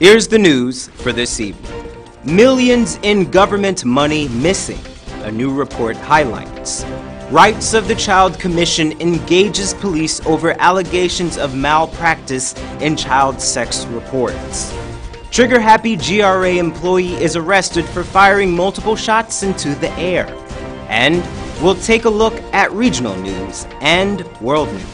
Here's the news for this evening. Millions in government money missing, a new report highlights. Rights of the Child Commission engages police over allegations of malpractice in child sex reports. Trigger-happy GRA employee is arrested for firing multiple shots into the air. And we'll take a look at regional news and world news.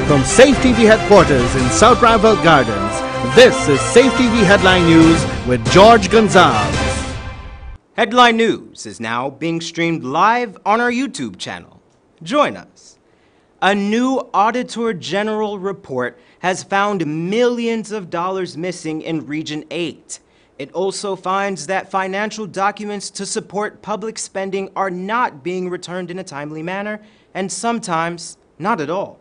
From Sept TV headquarters in South Rival Gardens, this is Sept TV Headline News with George Gonzalez. Headline News is now being streamed live on our YouTube channel. Join us. A new Auditor General report has found millions of dollars missing in Region 8. It also finds that financial documents to support public spending are not being returned in a timely manner, and sometimes not at all.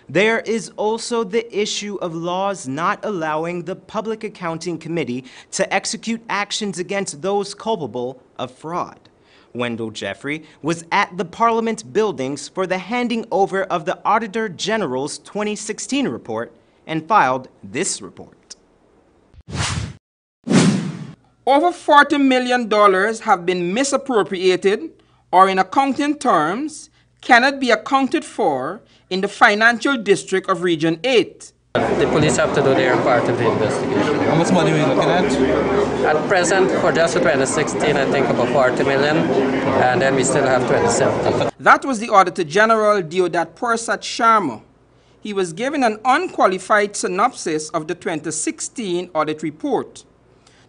There is also the issue of laws not allowing the Public Accounting Committee to execute actions against those culpable of fraud. Wendell Jeffrey was at the Parliament buildings for the handing over of the Auditor General's 2016 report and filed this report. Over $40 million have been misappropriated, or in accounting terms, cannot be accounted for in the financial district of Region 8. The police have to do their part of the investigation. How much money are we looking at? At present, for just 2016, I think about 40 million, and then we still have 2017. That was the Auditor General Deodat Persat Sharma. He was given an unqualified synopsis of the 2016 audit report.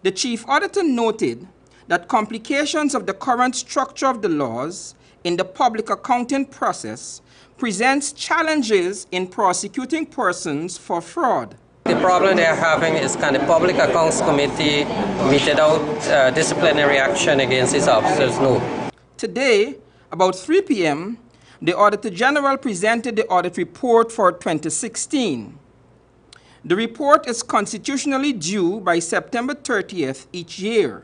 The Chief Auditor noted that complications of the current structure of the laws in the public accounting process presents challenges in prosecuting persons for fraud. The problem they're having is can the Public Accounts Committee meted out disciplinary action against its officers? No. Today, about 3 p.m., the Auditor General presented the audit report for 2016. The report is constitutionally due by September 30th each year.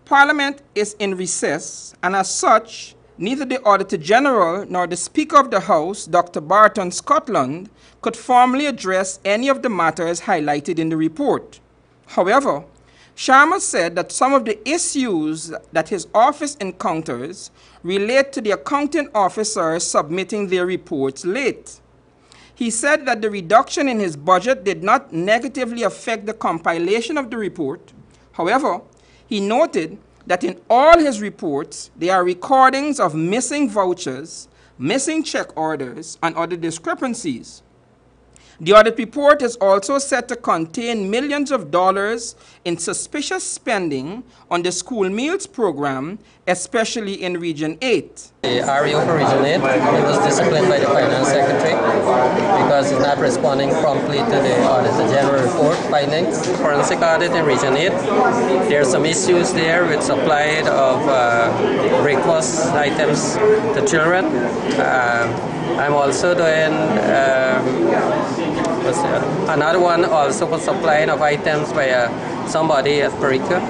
Parliament is in recess, and as such, neither the Auditor General nor the Speaker of the House, Dr. Barton Scotland, could formally address any of the matters highlighted in the report. However, Sharma said that some of the issues that his office encounters relate to the accounting officers submitting their reports late. He said that the reduction in his budget did not negatively affect the compilation of the report. However, he noted that in all his reports, there are recordings of missing vouchers, missing check orders, and other discrepancies. The audit report is also said to contain millions of dollars in suspicious spending on the school meals program, especially in Region 8. The REO for Region 8 was disciplined by the Finance Secretary because he's not responding promptly to the Auditor General report findings. Forensic audit in Region 8, there are some issues there with supply of breakfast items to children. I'm also doing another one also for supplying of items by somebody at Perica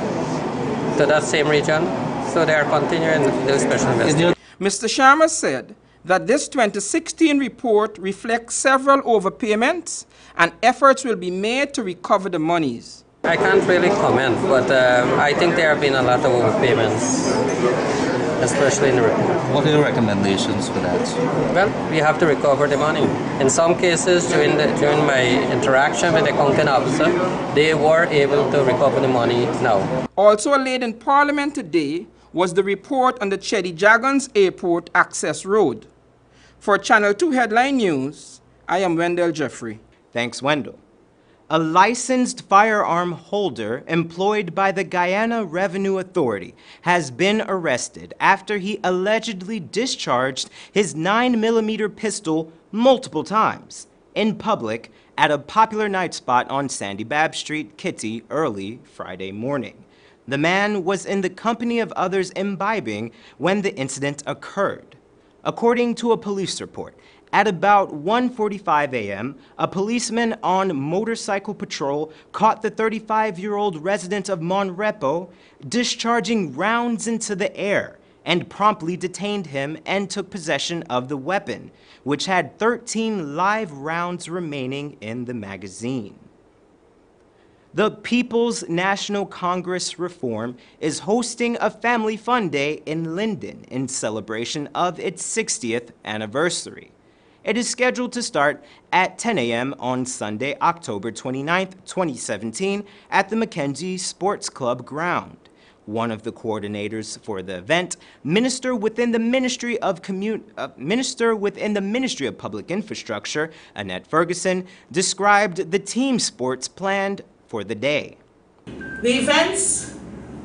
to that same region. So they are continuing the special investigation. Mr. Sharma said that this 2016 report reflects several overpayments and efforts will be made to recover the monies. I can't really comment, but I think there have been a lot of overpayments, especially in the report. What are your recommendations for that? Well, we have to recover the money. In some cases, during my interaction with the accounting officer, they were able to recover the money now. Also laid in Parliament today was the report on the Chedi Jagons Airport Access Road. For Channel 2 Headline News, I am Wendell Jeffrey. Thanks, Wendell. A licensed firearm holder employed by the Guyana Revenue Authority has been arrested after he allegedly discharged his 9mm pistol multiple times in public at a popular night spot on Sandy Bab Street, Kitty, early Friday morning. The man was in the company of others imbibing when the incident occurred. According to a police report, at about 1:45 a.m., a policeman on motorcycle patrol caught the 35-year-old resident of Monrepo discharging rounds into the air and promptly detained him and took possession of the weapon, which had 13 live rounds remaining in the magazine. The People's National Congress Reform is hosting a Family Fun Day in Linden in celebration of its 60th anniversary. It is scheduled to start at 10 a.m. on Sunday, October 29, 2017, at the Mackenzie Sports Club ground. One of the coordinators for the event, Minister within the Ministry of Public Infrastructure, Annette Ferguson, described the team sports planned for the day. The events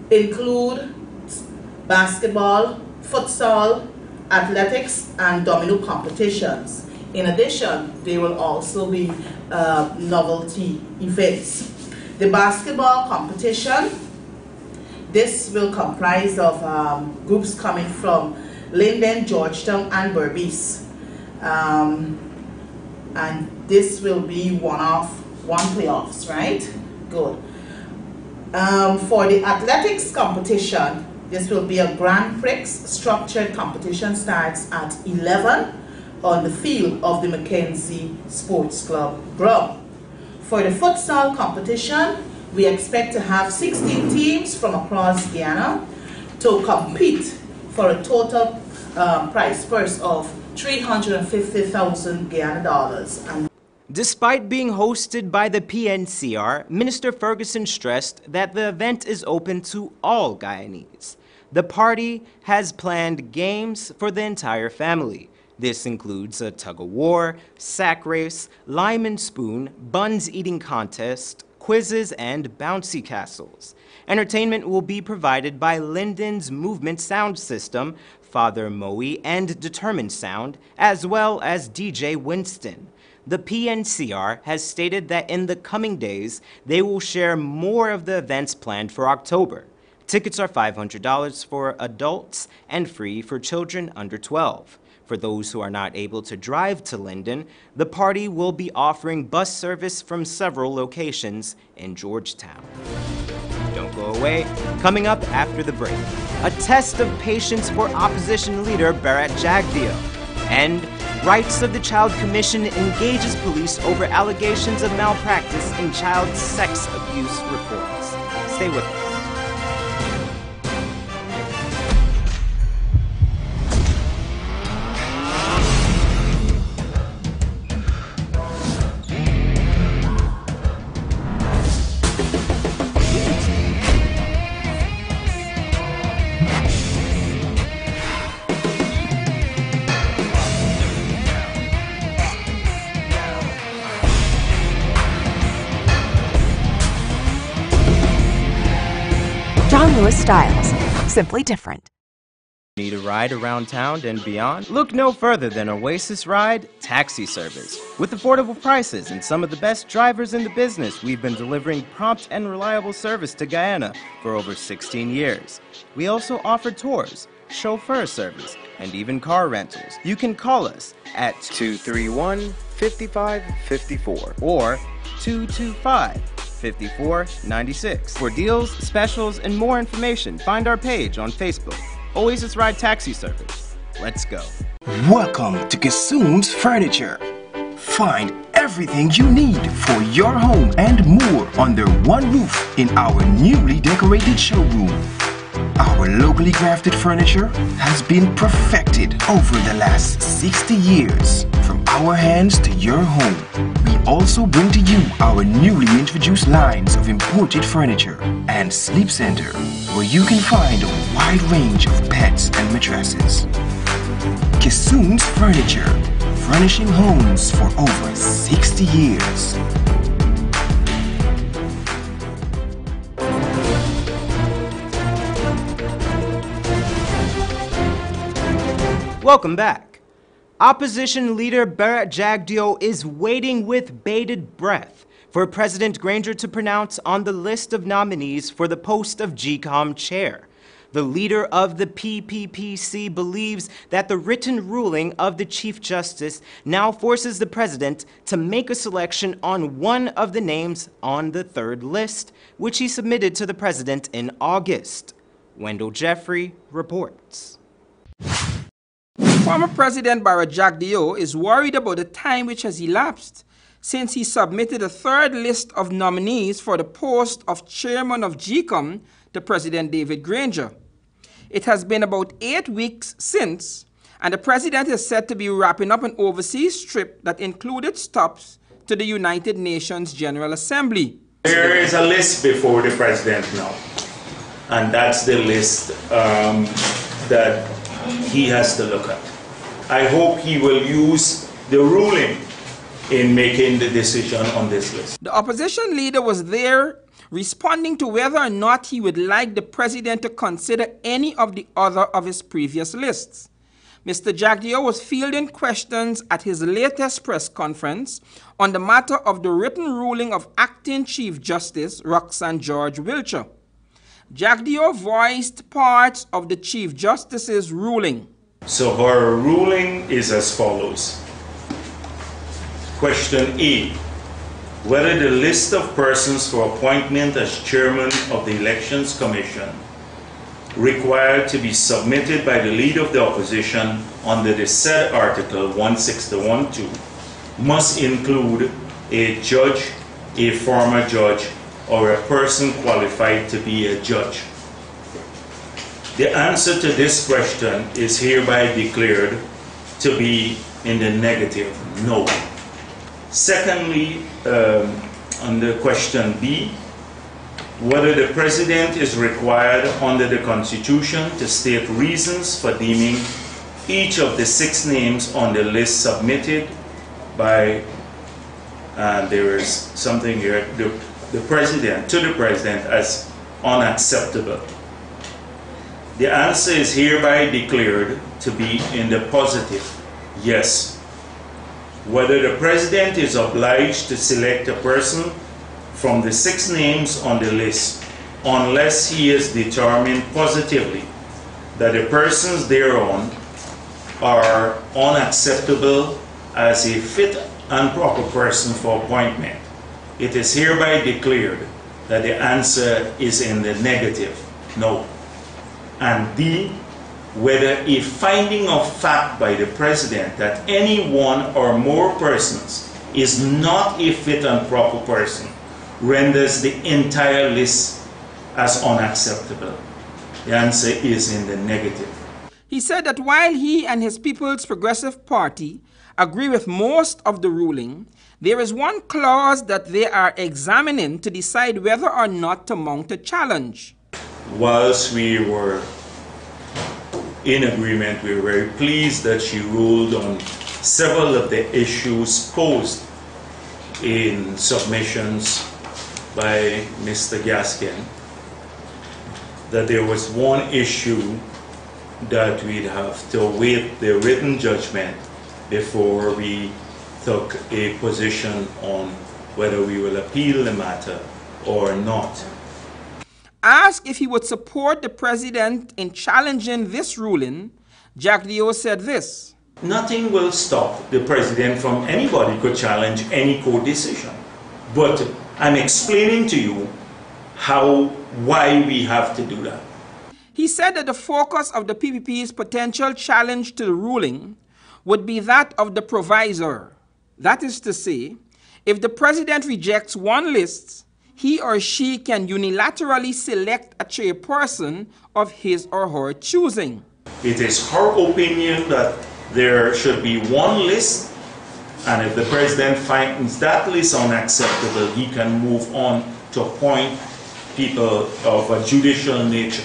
include basketball, futsal, athletics, and domino competitions. In addition, there will also be novelty events. The basketball competition, this will comprise of groups coming from Linden, Georgetown, and Berbice. And this will be one playoffs, right? Good. For the athletics competition, this will be a Grand Prix structured competition, starts at 11 on the field of the Mackenzie Sports Club ground. For the futsal competition, we expect to have 16 teams from across Guyana to compete for a total prize purse of $350,000 Guyana dollars. Despite being hosted by the PNCR, Minister Ferguson stressed that the event is open to all Guyanese. The party has planned games for the entire family. This includes a tug-of-war, sack race, lime and spoon, buns eating contest, quizzes, and bouncy castles. Entertainment will be provided by Linden's Movement Sound System, Father Moe, and Determined Sound, as well as DJ Winston. The PNCR has stated that in the coming days, they will share more of the events planned for October. Tickets are $500 for adults and free for children under 12. For those who are not able to drive to Linden, the party will be offering bus service from several locations in Georgetown. Don't go away. Coming up after the break, a test of patience for opposition leader Bharat Jagdeo, and Rights of the Child Commission engages police over allegations of malpractice in child sex abuse reports. Stay with us. Louis Styles, simply different. Need a ride around town and beyond? Look no further than Oasis Ride Taxi Service. With affordable prices and some of the best drivers in the business, we've been delivering prompt and reliable service to Guyana for over 16 years. We also offer tours, chauffeur service, and even car rentals. You can call us at 231-5554 or 225-5496. For deals, specials, and more information, find our page on Facebook, Oasis Ride Taxi Service. Let's go. Welcome to Kissoon's Furniture. Find everything you need for your home and more under one roof in our newly decorated showroom. Our locally crafted furniture has been perfected over the last 60 years. From our hands to your home, we also bring to you our newly introduced lines of imported furniture and sleep center, where you can find a wide range of beds and mattresses. Kissoon's Furniture, furnishing homes for over 60 years. Welcome back. Opposition leader Bharat Jagdeo is waiting with bated breath for President Granger to pronounce on the list of nominees for the post of GCOM chair. The leader of the PPPC believes that the written ruling of the Chief Justice now forces the president to make a selection on one of the names on the third list, which he submitted to the president in August. Wendell Jeffrey reports. Former President Barra Jagdeo is worried about the time which has elapsed since he submitted a third list of nominees for the post of chairman of GCOM to President David Granger. It has been about 8 weeks since, and the president is said to be wrapping up an overseas trip that included stops to the United Nations General Assembly. There is a list before the president now, and that's the list that he has to look at. I hope he will use the ruling in making the decision on this list. The opposition leader was there responding to whether or not he would like the president to consider any of the other of his previous lists. Mr. Jagdeo was fielding questions at his latest press conference on the matter of the written ruling of Acting Chief Justice Roxanne George Wiltshire. Jagdeo voiced parts of the Chief Justice's ruling. So her ruling is as follows. Question A, whether the list of persons for appointment as chairman of the Elections Commission required to be submitted by the leader of the opposition under the said Article 161(2) must include a judge, a former judge, or a person qualified to be a judge. The answer to this question is hereby declared to be in the negative, no. Secondly, under question B, whether the president is required under the Constitution to state reasons for deeming each of the 6 names on the list submitted by, there is something here, the president, to the president as unacceptable. The answer is hereby declared to be in the positive, yes. Whether the president is obliged to select a person from the 6 names on the list, unless he is determined positively that the persons thereon are unacceptable as a fit and proper person for appointment. It is hereby declared that the answer is in the negative, no. And D, whether a finding of fact by the president that any one or more persons is not a fit and proper person renders the entire list as unacceptable. The answer is in the negative. He said that while he and his People's Progressive Party agree with most of the ruling, there is one clause that they are examining to decide whether or not to mount a challenge. Whilst we were in agreement, we were very pleased that she ruled on several of the issues posed in submissions by Mr. Gaskin, that there was one issue that we'd have to await the written judgment before we took a position on whether we will appeal the matter or not. Asked if he would support the president in challenging this ruling, Jagdeo said this. Nothing will stop the president from anybody could challenge any court decision. But I'm explaining to you why we have to do that. He said that the focus of the PPP's potential challenge to the ruling would be that of the provisor. That is to say, if the president rejects one list, he or she can unilaterally select a chairperson of his or her choosing. It is her opinion that there should be one list, and if the president finds that list unacceptable, he can move on to appoint people of a judicial nature.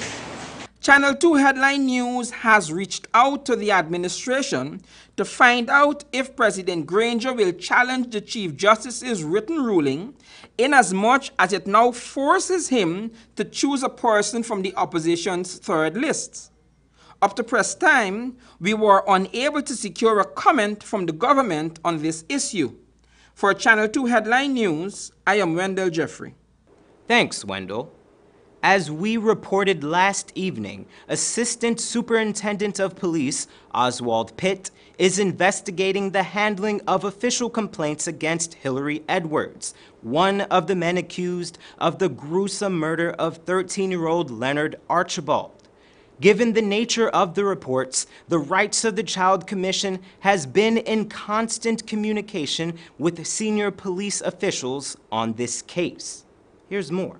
Channel 2 Headline News has reached out to the administration to find out if President Granger will challenge the Chief Justice's written ruling inasmuch as it now forces him to choose a person from the opposition's third list. Up to press time, we were unable to secure a comment from the government on this issue. For Channel 2 Headline News, I am Wendell Jeffrey. Thanks, Wendell. As we reported last evening, Assistant Superintendent of Police Oswald Pitt is investigating the handling of official complaints against Hillary Edwards, one of the men accused of the gruesome murder of 13-year-old Leonard Archibald. Given the nature of the reports, the Rights of the Child Commission has been in constant communication with senior police officials on this case. Here's more.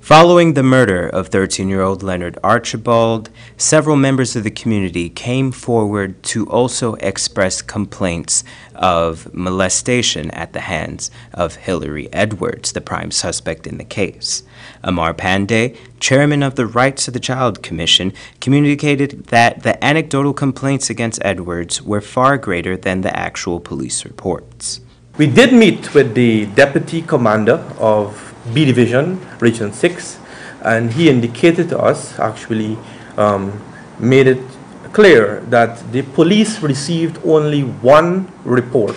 Following the murder of 13-year-old Leonard Archibald, several members of the community came forward to also express complaints of molestation at the hands of Hillary Edwards, the prime suspect in the case. Amar Pandey, chairman of the Rights of the Child Commission, communicated that the anecdotal complaints against Edwards were far greater than the actual police reports. We did meet with the deputy commander of B Division, Region 6, and he indicated to us, actually made it clear that the police received only one report,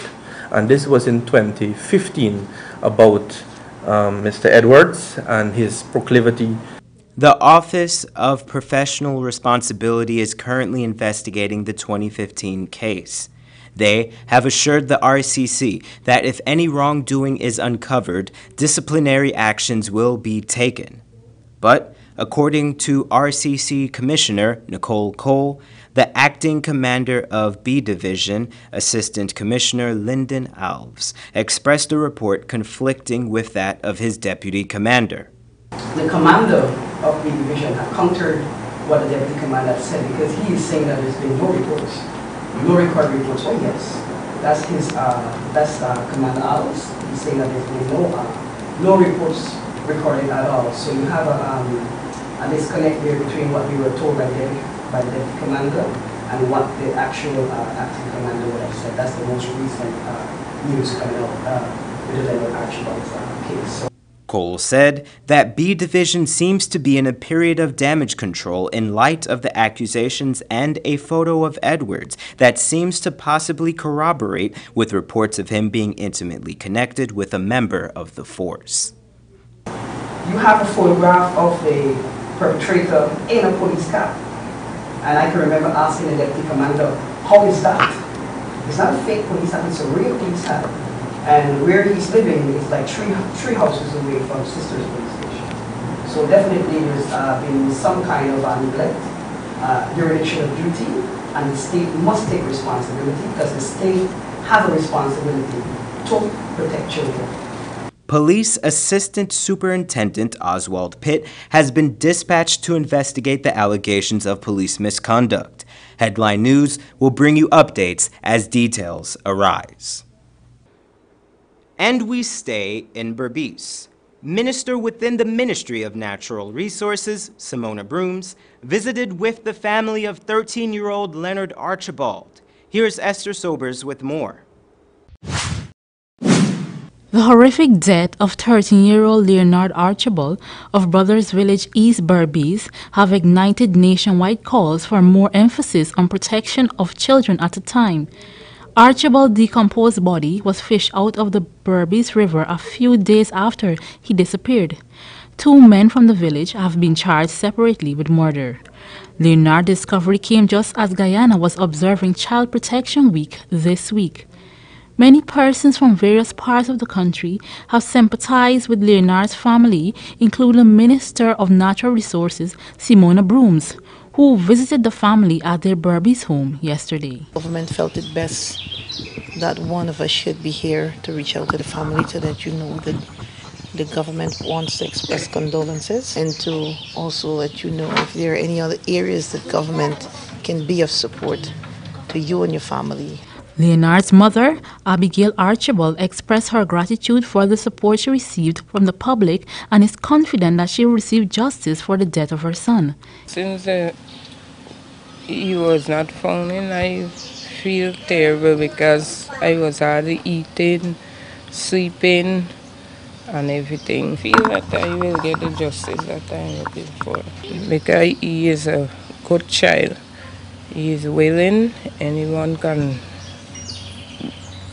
and this was in 2015, about Mr. Edwards and his proclivity. The Office of Professional Responsibility is currently investigating the 2015 case. They have assured the RCC that if any wrongdoing is uncovered, disciplinary actions will be taken. But, according to RCC Commissioner Nicole Cole, the acting commander of B Division, Assistant Commissioner Lyndon Alves, expressed a report conflicting with that of his deputy commander. The commander of B Division had countered what the deputy commander said, because he is saying that there's been no reports. No record reports. Oh yes, that's his. That's Commander Alves. He's saying that there's been no reports recorded at all. So you have a disconnect there between what we were told by the deputy commander and what the actual acting commander would have said. That's the most recent news coming out with the Leonard Archibald's case. So Cole said that B Division seems to be in a period of damage control in light of the accusations and a photo of Edwards that seems to possibly corroborate with reports of him being intimately connected with a member of the force. You have a photograph of the perpetrator in a police cap, and I can remember asking the deputy commander, how is that? It's not a fake police hat, it's a real police hat. And where he's living is like three houses away from Sisters Police Station. So definitely there's been some kind of neglect, dereliction of duty, and the state must take responsibility, because the state has a responsibility to protect children. Police Assistant Superintendent Oswald Pitt has been dispatched to investigate the allegations of police misconduct. Headline News will bring you updates as details arise. And we stay in Berbice. Minister within the Ministry of Natural Resources, Simona Brooms, visited with the family of 13-year-old Leonard Archibald. Here's Esther Sobers with more. The horrific death of 13-year-old Leonard Archibald of Brothers Village, East Berbice, have ignited nationwide calls for more emphasis on protection of children at a time. Archibald's decomposed body was fished out of the Berbice River a few days after he disappeared. 2 men from the village have been charged separately with murder. Leonard's discovery came just as Guyana was observing Child Protection Week this week. Many persons from various parts of the country have sympathized with Leonard's family, including Minister of Natural Resources, Simona Brooms, who visited the family at their Berbice home yesterday. The government felt it best that one of us should be here to reach out to the family so that you know that the government wants to express condolences, and to also let you know if there are any other areas that government can be of support to you and your family. Leonard's mother, Abigail Archibald, expressed her gratitude for the support she received from the public and is confident that she will receive justice for the death of her son. Since he was not found, and I feel terrible because I was hardly eating, sleeping, and everything. I feel that I will get the justice that I'm looking for, because he is a good child. He is willing. Anyone can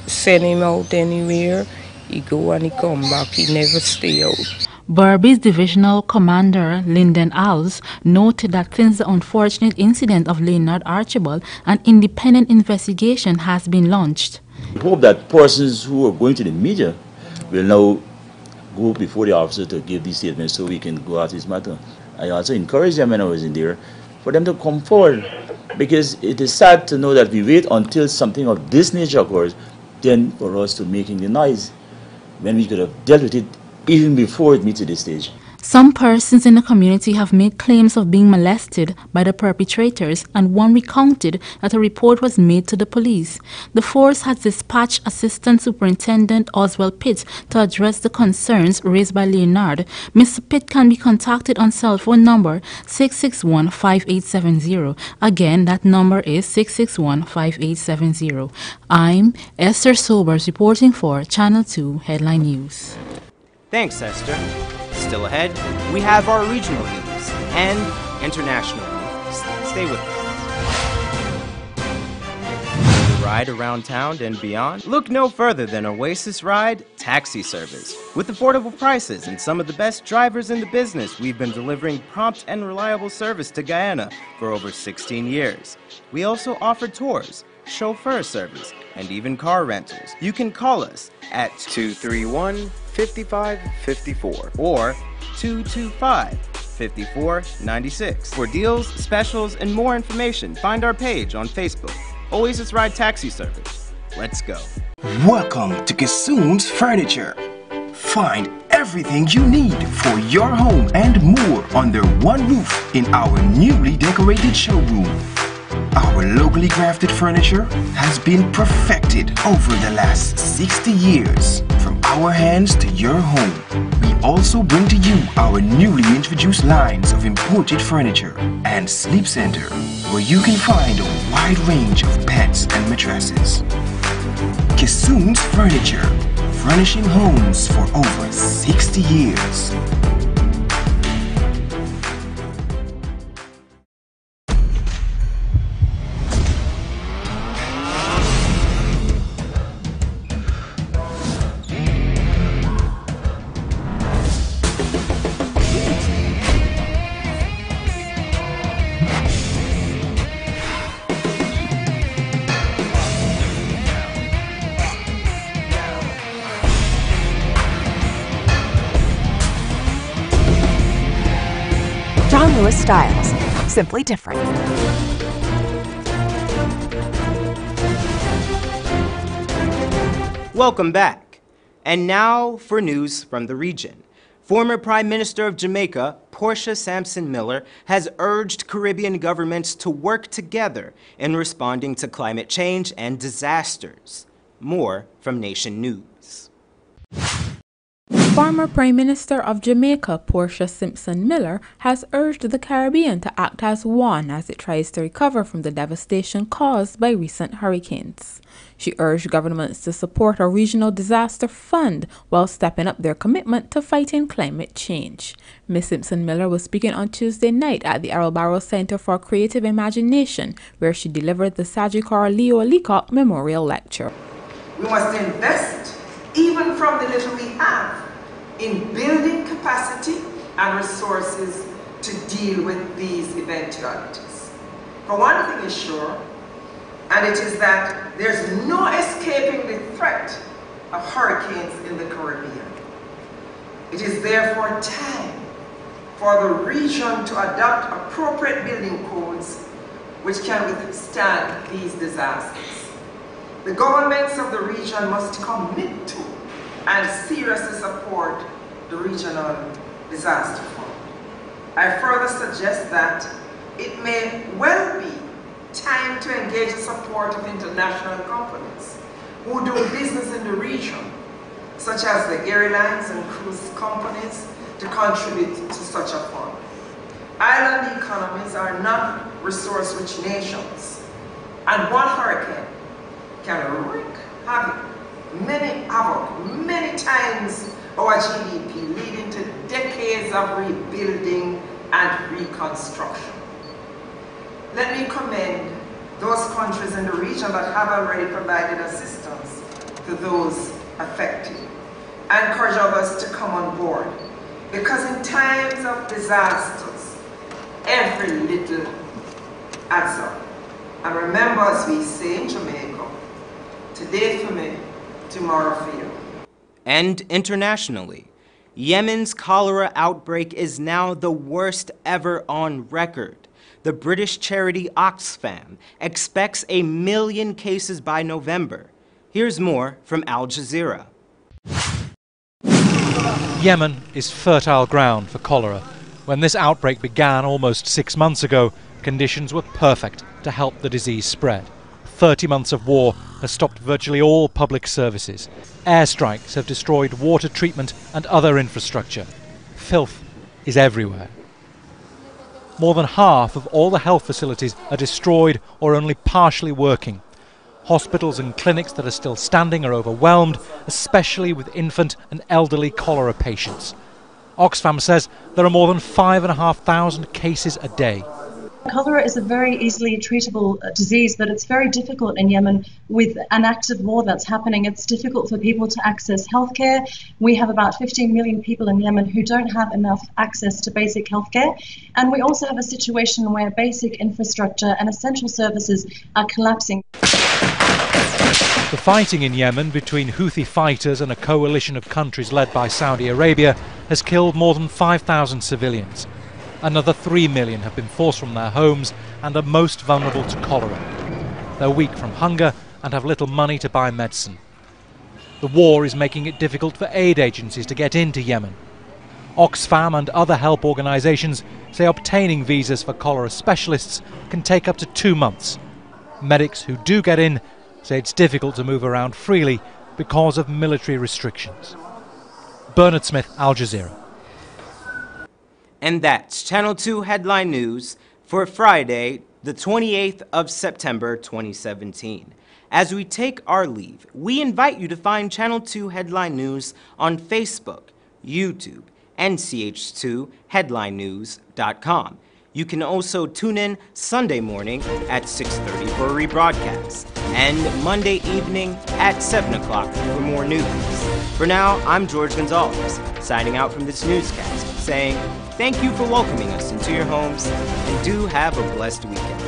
send him out anywhere. He go and he come back. He never stay out. Berbice Divisional Commander Lyndon Alves noted that since the unfortunate incident of Leonard Archibald, an independent investigation has been launched. We hope that persons who are going to the media will now go before the officer to give these statements so we can go at this matter. I also encouraged them when I was in there for them to come forward, because it is sad to know that we wait until something of this nature occurs, then for us to making the noise, when we could have dealt with it even before it meets to this stage. Some persons in the community have made claims of being molested by the perpetrators, and one recounted that a report was made to the police. The force has dispatched Assistant Superintendent Oswald Pitt to address the concerns raised by Leonard. Mr. Pitt can be contacted on cell phone number 661-5870. Again, that number is 661-5870. I'm Esther Sobers reporting for Channel 2 Headline News. Thanks, Esther. Still ahead, we have our regional news and international news. Stay with us. The ride around town and beyond? Look no further than Oasis Ride taxi service. With affordable prices and some of the best drivers in the business, we've been delivering prompt and reliable service to Guyana for over 16 years. We also offer tours, chauffeur service, and even car rentals. You can call us at 231-5554 or 225-5496. For deals, specials, and more information, find our page on Facebook, Oasis Ride Taxi Service. Let's go. Welcome to Kissoon's Furniture. Find everything you need for your home and more under one roof in our newly decorated showroom. Our locally crafted furniture has been perfected over the last 60 years. From our hands to your home, we also bring to you our newly introduced lines of imported furniture and sleep center, where you can find a wide range of beds and mattresses. Kissoon's Furniture, furnishing homes for over 60 years. John Lewis Styles, simply different. Welcome back. And now for news from the region. Former Prime Minister of Jamaica, Portia Sampson Miller, has urged Caribbean governments to work together in responding to climate change and disasters. More from Nation News. Former Prime Minister of Jamaica, Portia Simpson Miller, has urged the Caribbean to act as one as it tries to recover from the devastation caused by recent hurricanes. She urged governments to support a regional disaster fund while stepping up their commitment to fighting climate change. Ms. Simpson Miller was speaking on Tuesday night at the Errol Barrow Center for Creative Imagination, where she delivered the Sagicor Leo Leacock Memorial Lecture. We must invest, even from the little we have, in building capacity and resources to deal with these eventualities. For one thing is sure, and it is that there's no escaping the threat of hurricanes in the Caribbean. It is therefore time for the region to adopt appropriate building codes which can withstand these disasters. The governments of the region must commit to and seriously support the regional disaster fund. I further suggest that it may well be time to engage the support of international companies who do business in the region, such as the airlines and cruise companies, to contribute to such a fund. Island economies are not resource-rich nations, and one hurricane can wreak havoc, many times our GDP, leading to decades of rebuilding and reconstruction. Let me commend those countries in the region that have already provided assistance to those affected. I encourage others to come on board, because in times of disasters, every little adds up. And remember, as we say in Jamaica, today for me, tomorrow for you. And internationally, Yemen's cholera outbreak is now the worst ever on record. The British charity Oxfam expects 1 million cases by November. Here's more from Al Jazeera. Yemen is fertile ground for cholera. When this outbreak began almost 6 months ago, conditions were perfect to help the disease spread. 30 months of war has stopped virtually all public services. Airstrikes have destroyed water treatment and other infrastructure. Filth is everywhere. More than half of all the health facilities are destroyed or only partially working. Hospitals and clinics that are still standing are overwhelmed, especially with infant and elderly cholera patients. Oxfam says there are more than 5,500 cases a day. Cholera is a very easily treatable disease, but it's very difficult in Yemen with an active war that's happening. It's difficult for people to access healthcare. We have about 15 million people in Yemen who don't have enough access to basic healthcare. And we also have a situation where basic infrastructure and essential services are collapsing. The fighting in Yemen between Houthi fighters and a coalition of countries led by Saudi Arabia has killed more than 5,000 civilians. Another 3 million have been forced from their homes and are most vulnerable to cholera. They're weak from hunger and have little money to buy medicine. The war is making it difficult for aid agencies to get into Yemen. Oxfam and other help organisations say obtaining visas for cholera specialists can take up to 2 months. Medics who do get in say it's difficult to move around freely because of military restrictions. Bernard Smith, Al Jazeera. And that's Channel 2 Headline News for Friday, the 28th of September 2017. As we take our leave, we invite you to find Channel 2 Headline News on Facebook, YouTube, and ch2headlinenews.com. You can also tune in Sunday morning at 6:30 for a rebroadcast, and Monday evening at 7 o'clock for more news. For now, I'm George Gonzalez, signing out from this newscast, saying thank you for welcoming us into your homes, and do have a blessed weekend.